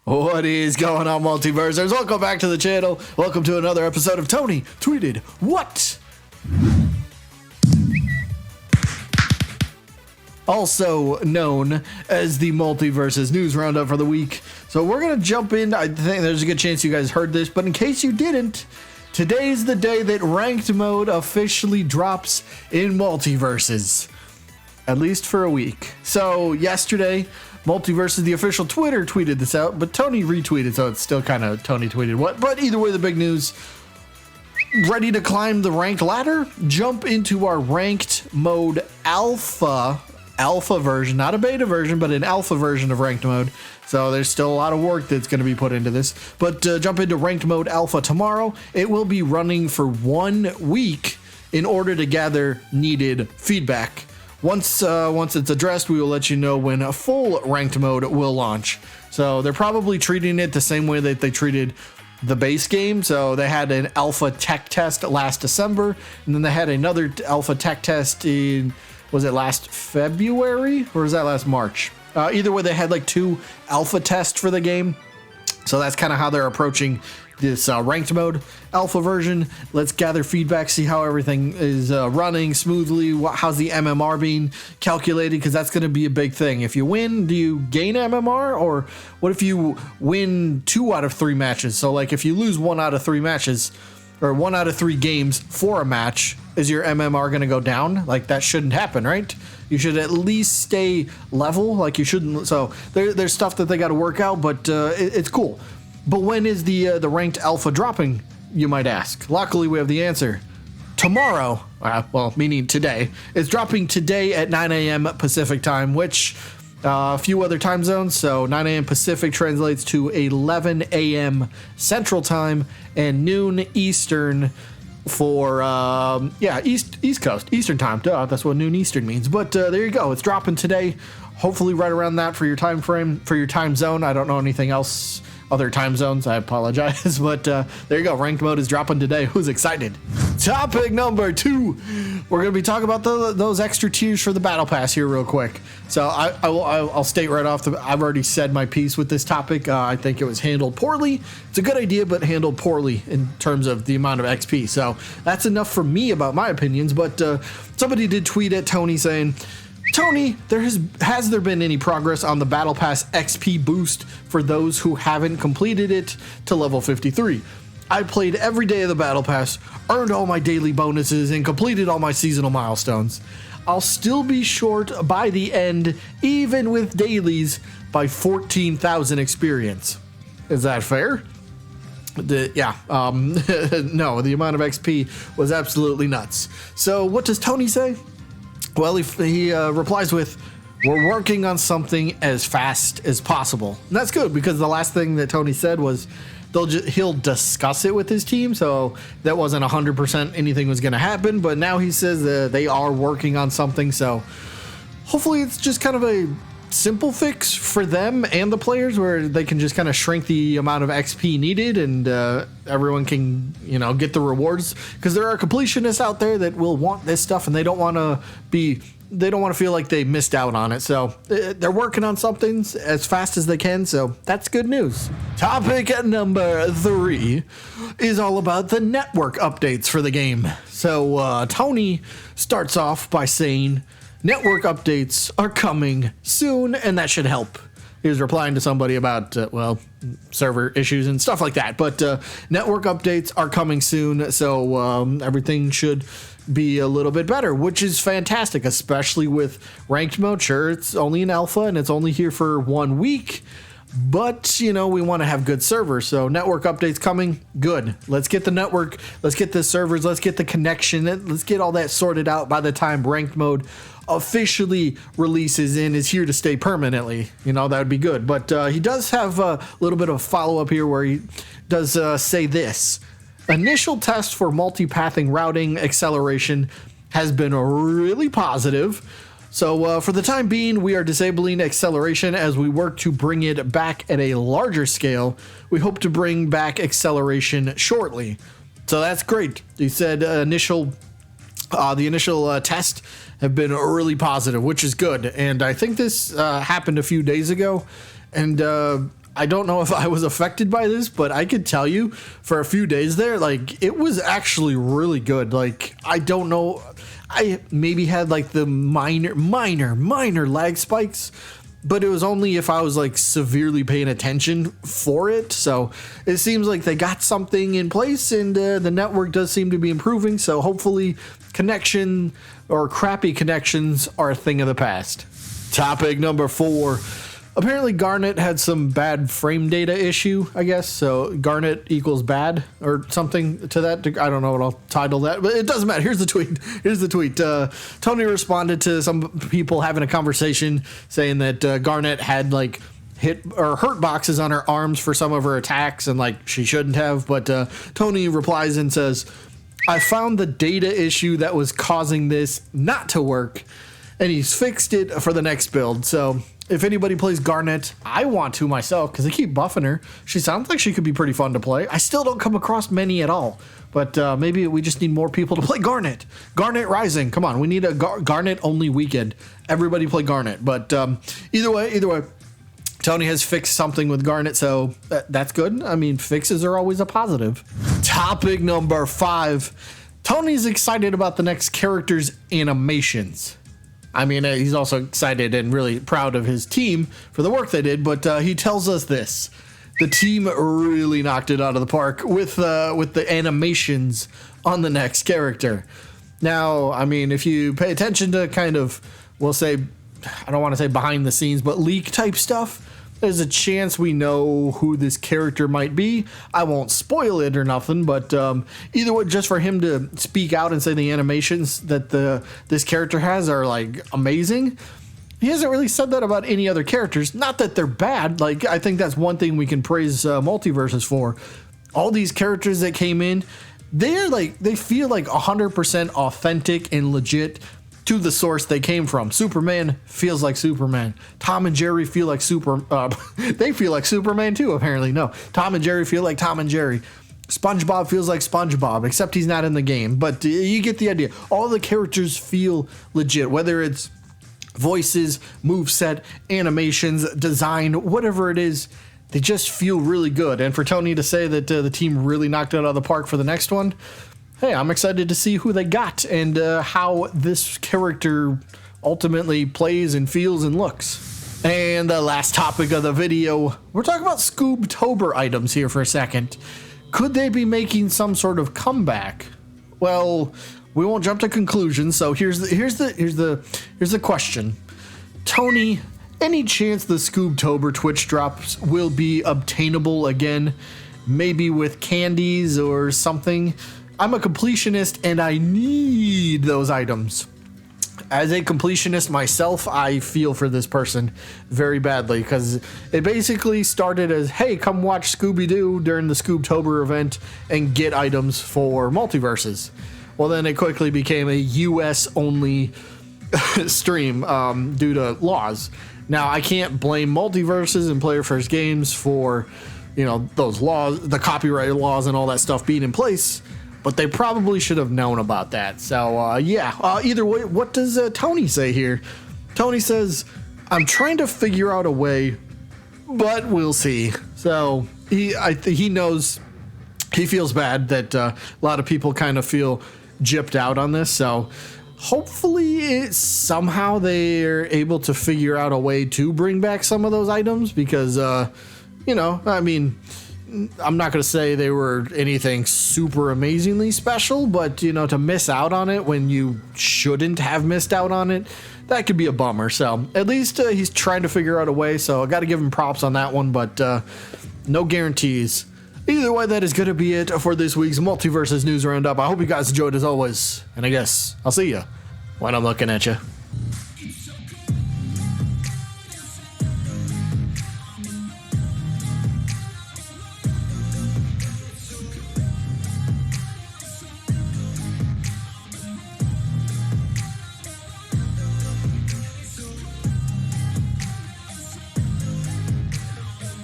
What is going on, Multiversers? Welcome back to the channel. Welcome to another episode of Tony Tweeted What? Also known as the Multiversus news roundup for the week. So we're going to jump in. I think there's a good chance you guys heard this, but in case you didn't, today's the day that ranked mode officially drops in Multiversus. At least for a week. So yesterday, Multiversus, the official Twitter, tweeted this out, but Tony retweeted, so it's still kind of Tony tweeted what. But either way, the big news, ready to climb the ranked ladder? Jump into our ranked mode alpha version, not a beta version, but an alpha version of ranked mode. So there's still a lot of work that's going to be put into this. But jump into ranked mode alpha tomorrow. It will be running for 1 week in order to gather needed feedback. Once it's addressed, we will let you know when a full ranked mode will launch. So they're probably treating it the same way that they treated the base game. So they had an alpha tech test last December, and then they had another alpha tech test in, was it last February or was that last March? Either way, they had like 2 alpha tests for the game. So that's kind of how they're approaching this ranked mode alpha version. Let's gather feedback, see how everything is running smoothly. How's the MMR being calculated? Because that's going to be a big thing. If you win, do you gain MMR? Or what if you win 2 out of 3 matches? So like if you lose 1 out of 3 matches or 1 out of 3 games for a match, is your MMR going to go down? Like that shouldn't happen, right? You should at least stay level. Like you shouldn't. So there's stuff that they got to work out, but it's cool. But when is the ranked alpha dropping, you might ask? Luckily, we have the answer. Tomorrow, well, meaning today. It's dropping today at 9 a.m. Pacific time, which a few other time zones. So 9 a.m. Pacific translates to 11 a.m. Central time and noon Eastern for, East Coast, Eastern time. Duh, that's what noon Eastern means. But there you go. It's dropping today. Hopefully right around that for your time frame, for your time zone. I don't know anything else. Other time zones, I apologize, but there you go. Ranked mode is dropping today. Who's excited? Topic number 2. We're going to be talking about those extra tiers for the battle pass here real quick. So I'll state right off, I've already said my piece with this topic. I think it was handled poorly. It's a good idea, but handled poorly in terms of the amount of XP. So that's enough for me about my opinions, but somebody did tweet at Tony saying, Tony, has there been any progress on the Battle Pass XP boost for those who haven't completed it to level 53? I played every day of the Battle Pass, earned all my daily bonuses, and completed all my seasonal milestones. I'll still be short by the end, even with dailies, by 14,000 experience. Is that fair? No, the amount of XP was absolutely nuts. So what does Tony say? Well, he replies with, we're working on something as fast as possible. And that's good because the last thing that Tony said was he'll discuss it with his team. So that wasn't 100% anything was going to happen. But now he says they are working on something. So hopefully it's just kind of a simple fix for them and the players where they can just kind of shrink the amount of XP needed and everyone can, get the rewards, because there are completionists out there that will want this stuff and they don't want to feel like they missed out on it. So they're working on something as fast as they can. So that's good news. Topic number 3 is all about the network updates for the game. So Tony starts off by saying, network updates are coming soon, and that should help. He was replying to somebody about, server issues and stuff like that. But network updates are coming soon, so everything should be a little bit better, which is fantastic, especially with ranked mode. Sure, it's only an alpha, and it's only here for 1 week. But, we want to have good servers. So network updates coming. Good. Let's get the network. Let's get the servers. Let's get the connection. Let's get all that sorted out by the time ranked mode officially releases and is here to stay permanently. That would be good. But he does have a little bit of follow-up here where he does say this. Initial test for multipathing routing acceleration has been really positive. So for the time being, we are disabling acceleration as we work to bring it back at a larger scale. We hope to bring back acceleration shortly. So that's great. He said the initial test have been really positive, which is good. And I think this happened a few days ago. And I don't know if I was affected by this, but I could tell you for a few days there, like, it was actually really good. Like, I don't know, I maybe had like the minor lag spikes, but it was only if I was like severely paying attention for it. So it seems like they got something in place, and the network does seem to be improving. So hopefully connection or crappy connections are a thing of the past. Topic number 4. Apparently Garnet had some bad frame data issue, I guess. So Garnet equals bad or something to that. I don't know what I'll title that, but it doesn't matter. Here's the tweet. Tony responded to some people having a conversation saying that Garnet had like hit or hurt boxes on her arms for some of her attacks, and like she shouldn't have. But Tony replies and says, "I found the data issue that was causing this not to work, and he's fixed it for the next build." So if anybody plays Garnet, I want to myself because they keep buffing her. She sounds like she could be pretty fun to play. I still don't come across many at all, but maybe we just need more people to play Garnet. Garnet Rising, come on, we need a Garnet only weekend. Everybody play Garnet. But either way, Tony has fixed something with Garnet, so that's good. I mean, fixes are always a positive. Topic number 5. Tony's excited about the next character's animations. I mean, he's also excited and really proud of his team for the work they did, but he tells us this. The team really knocked it out of the park with the animations on the next character. Now, I mean, if you pay attention to kind of, we'll say, I don't want to say behind the scenes, but leak type stuff, there's a chance we know who this character might be. I won't spoil it or nothing, but either way, just for him to speak out and say the animations that this character has are like amazing. He hasn't really said that about any other characters. Not that they're bad. Like, I think that's one thing we can praise Multiversus for. All these characters that came in, they feel like 100% authentic and legit to the source they came from. Superman feels like Superman. Tom and Jerry feel like they feel like Superman too, apparently. No, Tom and Jerry feel like Tom and Jerry. SpongeBob feels like SpongeBob, except he's not in the game. But you get the idea. All the characters feel legit, whether it's voices, moveset, animations, design, whatever it is. They just feel really good. And for Tony to say that the team really knocked it out of the park for the next one, hey, I'm excited to see who they got and how this character ultimately plays and feels and looks. And the last topic of the video, we're talking about Scoobtober items here for a second. Could they be making some sort of comeback? Well, we won't jump to conclusions. So here's the question. Tony, any chance the Scoobtober Twitch drops will be obtainable again? Maybe with candies or something? I'm a completionist and I need those items. As a completionist myself, I feel for this person very badly because it basically started as, hey, come watch Scooby-Doo during the Scoobtober event and get items for Multiverses. Well, then it quickly became a US only stream due to laws. Now, I can't blame Multiverses and Player First Games for, those laws, the copyright laws and all that stuff being in place. But they probably should have known about that. So, either way, what does Tony say here? Tony says, I'm trying to figure out a way, but we'll see. So, he knows, he feels bad that a lot of people kind of feel gypped out on this. So, hopefully, somehow they're able to figure out a way to bring back some of those items because, I'm not going to say they were anything super amazingly special, but, to miss out on it when you shouldn't have missed out on it, that could be a bummer. So at least he's trying to figure out a way. So I got to give him props on that one, but no guarantees. Either way, that is going to be it for this week's Multiversus News Roundup. I hope you guys enjoyed as always, and I guess I'll see you when I'm looking at you.